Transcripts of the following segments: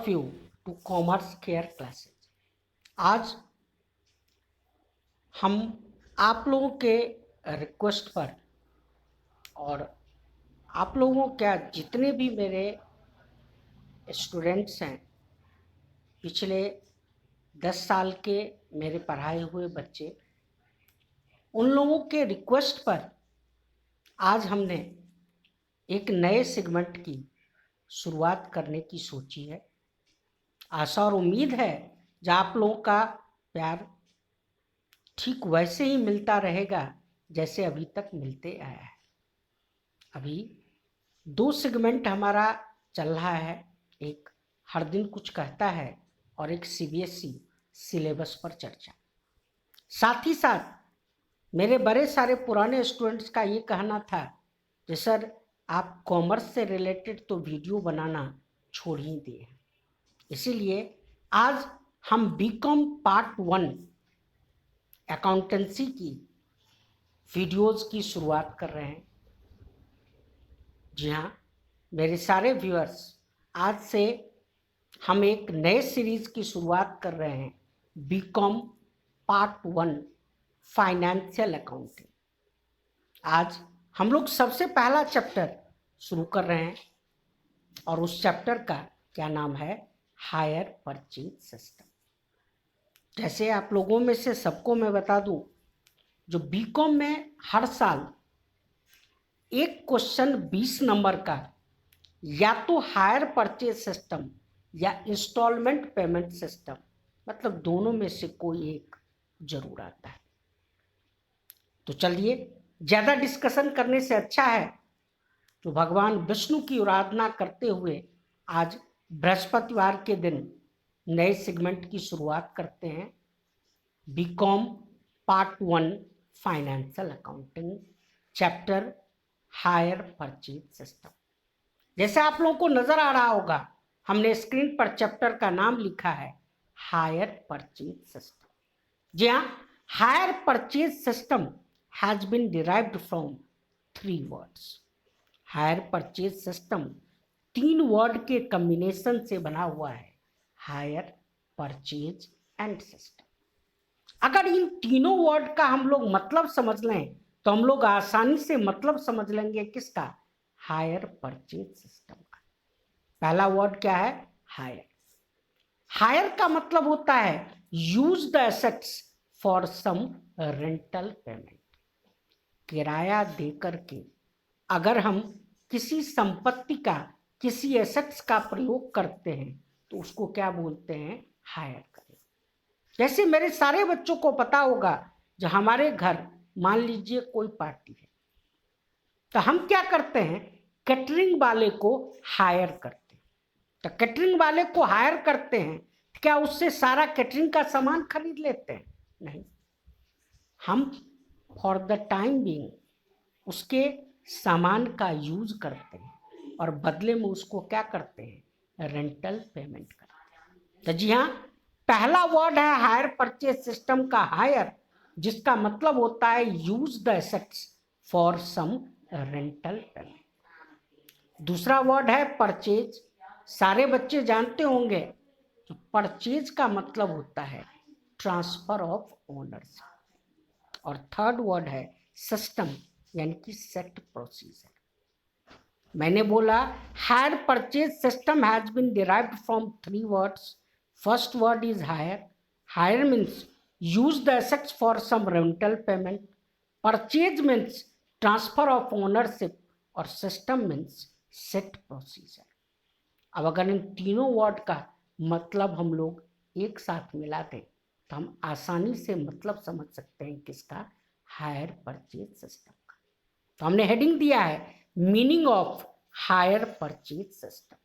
of you to Commerce Care Classes। आज हम आप लोगों के रिक्वेस्ट पर और आप लोगों क्या जितने भी मेरे स्टूडेंट्स हैं, पिछले 10 साल के मेरे पढ़ाए हुए बच्चे, उन लोगों के रिक्वेस्ट पर आज हमने एक नए सेगमेंट की शुरुआत करने की सोची है। आशा और उम्मीद है कि आप लोगों का प्यार ठीक वैसे ही मिलता रहेगा जैसे अभी तक मिलते आया है। अभी 2 सेगमेंट हमारा चल रहा है, एक हर दिन कुछ कहता है और एक सीबीएसई सिलेबस पर चर्चा। साथ ही साथ मेरे बड़े सारे पुराने स्टूडेंट्स का ये कहना था कि सर आप कॉमर्स से रिलेटेड तो वीडियो बनाना छोड़ ही दिए। इसीलिए आज हम बीकॉम पार्ट 1 अकाउंटेंसी की वीडियोस की शुरुआत कर रहे हैं। जी हाँ मेरे सारे व्यूअर्स, आज से हम एक नए सीरीज की शुरुआत कर रहे हैं, बीकॉम पार्ट 1 फाइनेंशियल अकाउंटिंग। आज हम लोग सबसे पहला चैप्टर शुरू कर रहे हैं और उस चैप्टर का क्या नाम है, हायर परचेज सिस्टम। जैसे आप लोगों में से सबको मैं बता दूं, जो बीकॉम में हर साल एक क्वेश्चन 20 नंबर का या तो हायर परचेज सिस्टम या इंस्टॉलमेंट पेमेंट सिस्टम, मतलब दोनों में से कोई एक जरूर आता है। तो चलिए, ज़्यादा डिस्कशन करने से अच्छा है तो भगवान विष्णु की आराधना करते हुए आज बृहस्पतिवार के दिन नए सेगमेंट की शुरुआत करते हैं, BCom part 1 financial accounting, chapter hire purchase system. जैसे आप लोगों को नजर आ रहा होगा, हमने स्क्रीन पर चैप्टर का नाम लिखा है हायर परचेज सिस्टम। जी हाँ, hire purchase system has been derived from 3 words. Hire purchase system 3 word के कॉम्बिनेशन से बना हुआ है, हायर परचेज एंड सिस्टम। अगर इन तीनों वर्ड का हम लोग मतलब समझ लें तो हम लोग आसानी से मतलब समझ लेंगे किसका, हायर परचेज सिस्टम का। पहला वर्ड क्या है, हायर। हायर का मतलब होता है use the assets for some rental payment. किराया देकर के अगर हम किसी संपत्ति का, किसी एसेट्स का प्रयोग करते हैं तो उसको क्या बोलते हैं, हायर करें। जैसे मेरे सारे बच्चों को पता होगा, जो हमारे घर मान लीजिए कोई पार्टी है तो हम क्या करते हैं, कैटरिंग वाले को हायर करते हैं। तो कैटरिंग वाले को हायर करते हैं, क्या उससे सारा कैटरिंग का सामान खरीद लेते हैं? नहीं, हम फॉर द टाइम बीइंग उसके सामान का यूज करते हैं और बदले में उसको क्या करते हैं, रेंटल पेमेंट करते हैं। तो जी हाँ, पहला वर्ड है हायर परचेज सिस्टम का हायर, जिसका मतलब होता है use the assets for some rental payment. दूसरा वर्ड है परचेज। सारे बच्चे जानते होंगे कि परचेज का मतलब होता है ट्रांसफर ऑफ ओनरशिप। और थर्ड वर्ड है सिस्टम, यानी कि सेट प्रोसीजर। मैंने बोला hire purchase system has been derived from 3 words. First word is hire. Hire means use the assets for some rental payment. Purchase means transfer of ownership और system means set procedure. अब अगर इन तीनों word का मतलब हम लोग एक साथ मिला दें तो हम आसानी से मतलब समझ सकते हैं किसका, हायर परचेज सिस्टम का। तो हमने हेडिंग दिया है meaning of hire purchase system.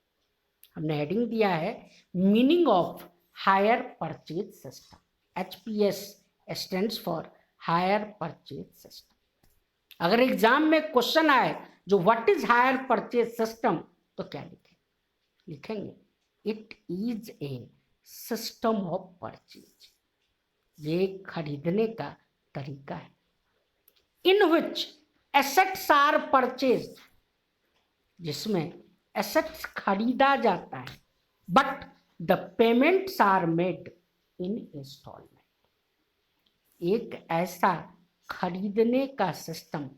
हमने हेडिंग दिया है meaning of hire purchase system. HPS stands for hire purchase system. अगर एग्जाम में क्वेश्चन आए जो what is hire purchase system, तो क्या लिखेंगे, it is a system of purchase. ये खरीदने का तरीका है। In which assets are purchase, जिसमें एसेट्स खरीदा जाता है, but the payments are made in installment. एक ऐसा खरीदने का सिस्टम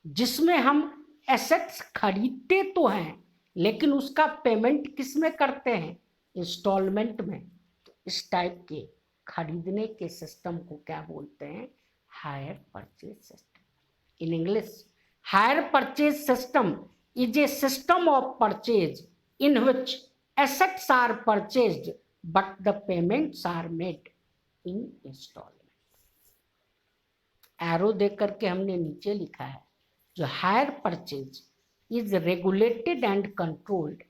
जिसमें हम एसेट्स खरीदते तो हैं लेकिन उसका पेमेंट किस में करते हैं? इंस्टॉलमेंट में। तो इस टाइप के खरीदने के सिस्टम को क्या बोलते हैं? Hire purchase system. In English, higher purchase system is a system of purchase in which assets are purchased but the payments are made in installment। Arrow देख करके हमने नीचे लिखा है, जो hire purchase is regulated and controlled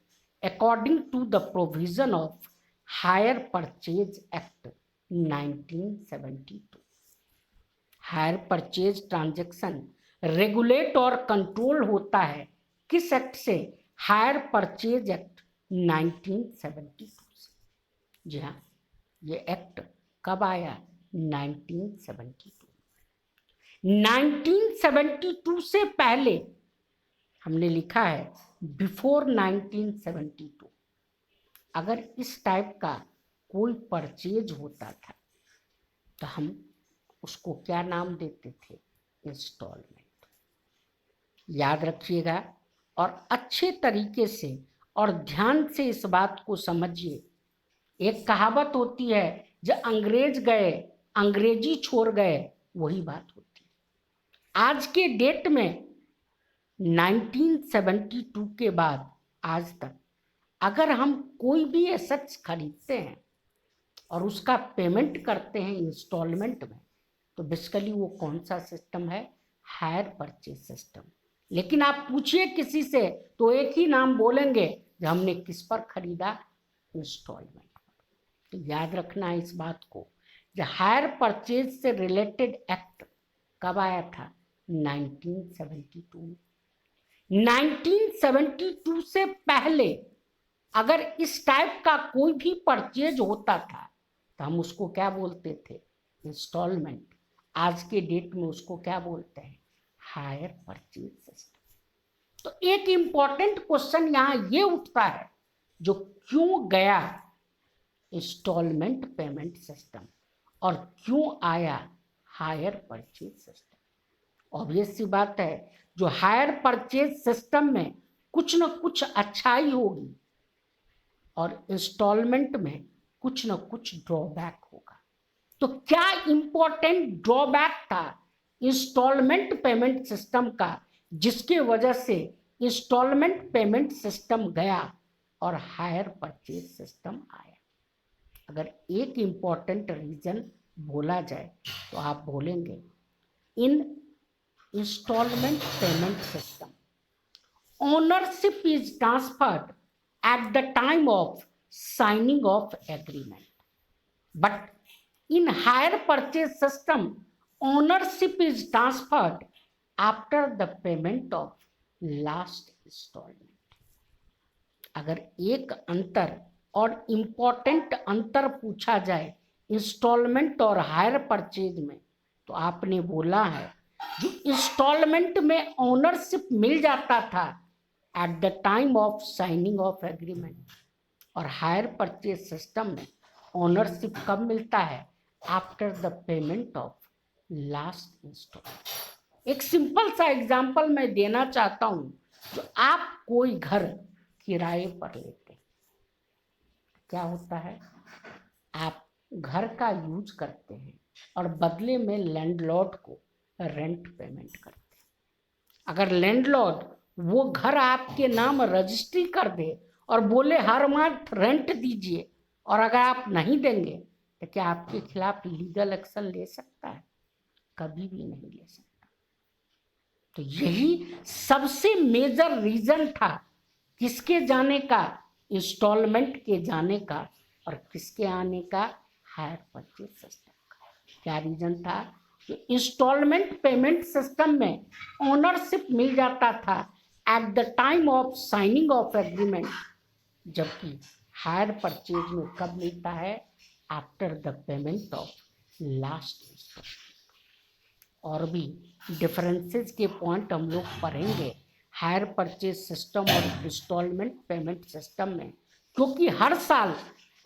according to the provision of hire purchase act 1972। Hire purchase transaction regulate और control होता है किस एक्ट से? हायर परचेज एक्ट 1972 से। जी हाँ, ये एक्ट कब आया? 1972। 1972 से पहले हमने लिखा है बिफोर 1972। अगर इस टाइप का कोई परचेज होता था तो हम उसको क्या नाम देते थे? इंस्टॉलमेंट। याद रखिएगा और अच्छे तरीके से और ध्यान से इस बात को समझिए। एक कहावत होती है, जब अंग्रेज गए अंग्रेजी छोड़ गए, वही बात होती है। आज के डेट में 1972 के बाद आज तक अगर हम कोई भी एसेट्स खरीदते हैं और उसका पेमेंट करते हैं इंस्टॉलमेंट में, तो बेसिकली वो कौन सा सिस्टम है? Hire purchase system. लेकिन आप पूछिए किसी से तो एक ही नाम बोलेंगे, जो हमने किस पर खरीदा? इंस्टॉलमेंट पर। तो याद रखना है इस बात को। जो हायर परचेज से रिलेटेड एक्ट कब आया था? 1972। 1972 से पहले अगर इस टाइप का कोई भी परचेज होता था तो हम उसको क्या बोलते थे? इंस्टॉलमेंट। आज के डेट में उसको क्या बोलते हैं? Hire purchase system. तो एक इंपॉर्टेंट क्वेश्चन यहां ये उठता है, जो क्यों गया इंस्टॉलमेंट पेमेंट सिस्टम और क्यों आया हायर परचेज सिस्टम? ऑब्वियस सी बात है, जो हायर परचेज सिस्टम में कुछ न कुछ अच्छाई होगी और इंस्टॉलमेंट में कुछ न कुछ ड्रॉबैक होगा। तो क्या इंपॉर्टेंट ड्रॉबैक था इंस्टॉलमेंट पेमेंट सिस्टम का, जिसके वजह से इंस्टॉलमेंट पेमेंट सिस्टम गया और हायर परचेज सिस्टम आया? अगर एक इंपॉर्टेंट रीजन बोला जाए तो आप बोलेंगे, in installment payment system ownership is transferred at the time of signing of agreement, but in hire purchase system ownership is transferred after the payment of last installment। अगर एक अंतर और इम्पोर्टेंट अंतर पूछा जाए इंस्टॉलमेंट और हायर परचेज में, तो आपने बोला है जो इंस्टॉलमेंट में ओनरशिप मिल जाता था at the time of signing of agreement, और हायर परचेज सिस्टम में ओनरशिप कब मिलता है? After the payment of last installment. एक सिंपल सा एग्जांपल मैं देना चाहता हूं। जो आप कोई घर किराए पर लेते हैं, क्या होता है? आप घर का यूज करते हैं और बदले में लैंडलॉर्ड को रेंट पेमेंट करते हैं। अगर लैंडलॉर्ड वो घर आपके नाम रजिस्ट्री कर दे और बोले हर मंथ रेंट दीजिए, और अगर आप नहीं देंगे तो क्या आपके खिलाफ लीगल एक्शन ले सकता है? कभी भी नहीं ले सकता। तो यही सबसे मेजर रीजन था किसके जाने का? इंस्टॉलमेंट के जाने का और किसके आने का? हायर परचेज सिस्टम का। क्या रीजन था? इंस्टॉलमेंट पेमेंट सिस्टम में ओनरशिप मिल जाता था at the time of signing of agreement, जबकि हायर परचेज में कब मिलता है? After the payment of last installment. और भी डिफरेंसेस के पॉइंट हम लोग पढ़ेंगे हायर परचेज सिस्टम और इंस्टॉलमेंट पेमेंट सिस्टम में, क्योंकि हर साल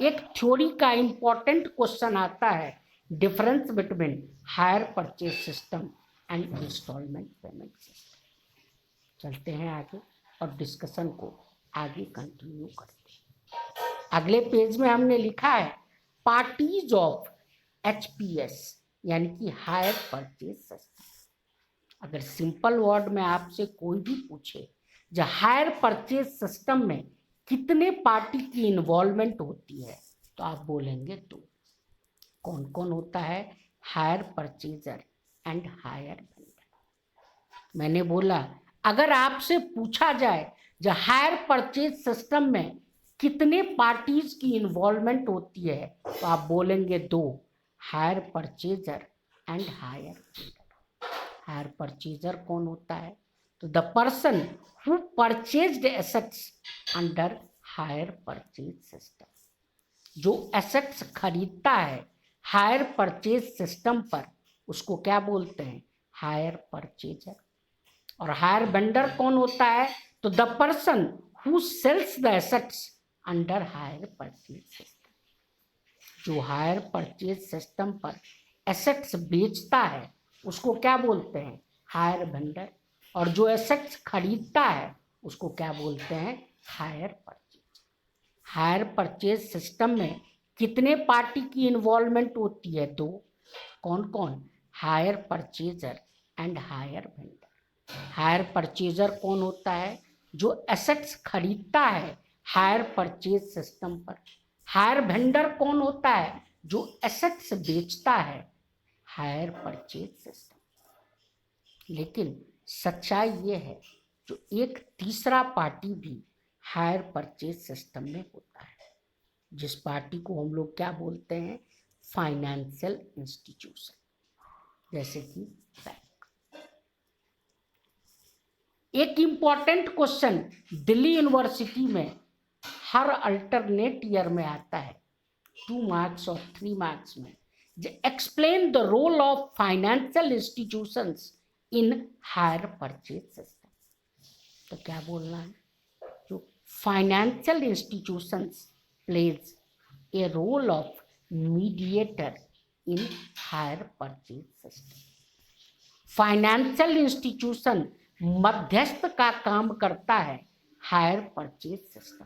एक थ्योरी का इंपॉर्टेंट क्वेश्चन आता है, difference between hire purchase system and installment payment system. चलते हैं आगे और डिस्कशन को आगे कंटिन्यू करते हैं। अगले पेज में हमने लिखा है पार्टीज ऑफ HPS यानी कि हायर परचेज सिस्टम। अगर सिंपल वर्ड में आपसे कोई भी पूछे जो हायर परचेज सिस्टम में कितने पार्टी की इन्वॉल्वमेंट होती है, तो आप बोलेंगे 2। कौन कौन होता है? Hire purchaser and hire vendor. मैंने बोला अगर आपसे पूछा जाए जो हायर परचेज सिस्टम में कितने पार्टीज की इन्वॉल्वमेंट होती है, तो आप बोलेंगे 2, hire purchaser and hire vendor. Hire purchaser कौन होता है? तो the person who purchased assets under hire purchase system. जो एसेट्स खरीदता है हायर परचेज सिस्टम पर, उसको क्या बोलते हैं? Hire purchaser. और हायर वेंडर कौन होता है? तो the person who sells the assets under hire purchase system. जो हायर परचेज सिस्टम पर एसेट्स बेचता है उसको क्या बोलते हैं? Hire vendor. और जो एसेट्स खरीदता है उसको क्या बोलते हैं? Hire purchase. Hire purchase system में कितने पार्टी की इन्वॉल्वमेंट होती है? 2। कौन कौन? Hire purchaser and hire vendor. Hire purchaser कौन होता है? जो एसेट्स खरीदता है हायर परचेज सिस्टम पर। हायर वेंडर कौन होता है? जो एसेट्स बेचता है हायर परचेज सिस्टम। लेकिन सच्चाई ये है जो एक तीसरा पार्टी भी हायर परचेज सिस्टम में होता है, जिस पार्टी को हम लोग क्या बोलते हैं? फाइनेंशियल इंस्टीट्यूशन, जैसे कि बैंक। एक इंपॉर्टेंट क्वेश्चन दिल्ली यूनिवर्सिटी में हर अल्टरनेट ईयर में आता है, 2 मार्क्स और 3 मार्क्स में। Explain the role of financial institutions in hire purchase system. तो क्या बोलना है? जो financial institutions plays a role of mediator in hire purchase system. Financial institution मध्यस्थ का काम करता है hire purchase system.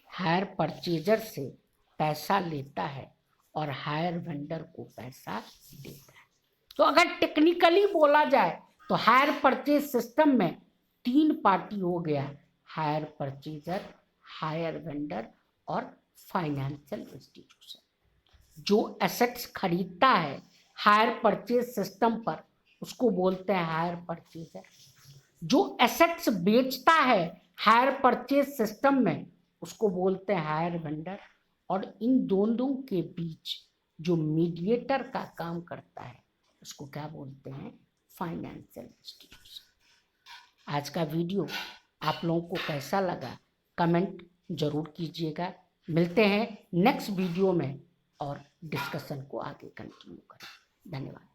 Hire purchaser से पैसा लेता है और हायर वेंडर को पैसा देता है। तो अगर टेक्निकली बोला जाए तो हायर परचेज सिस्टम में 3 पार्टी हो गया, हायर परचेजर, हायर वेंडर और फाइनेंशियल इंस्टीट्यूशन। जो एसेट्स खरीदता है हायर परचेज सिस्टम पर उसको बोलते हैं हायर परचेजर। जो एसेट्स बेचता है हायर परचेज सिस्टम में उसको बोलते हैं हायर वेंडर। और इन दोनों के बीच जो मीडिएटर का काम करता है उसको क्या बोलते हैं? Financial institution. आज का वीडियो आप लोगों को कैसा लगा कमेंट जरूर कीजिएगा। मिलते हैं नेक्स्ट वीडियो में और डिस्कशन को आगे कंटिन्यू करें। धन्यवाद।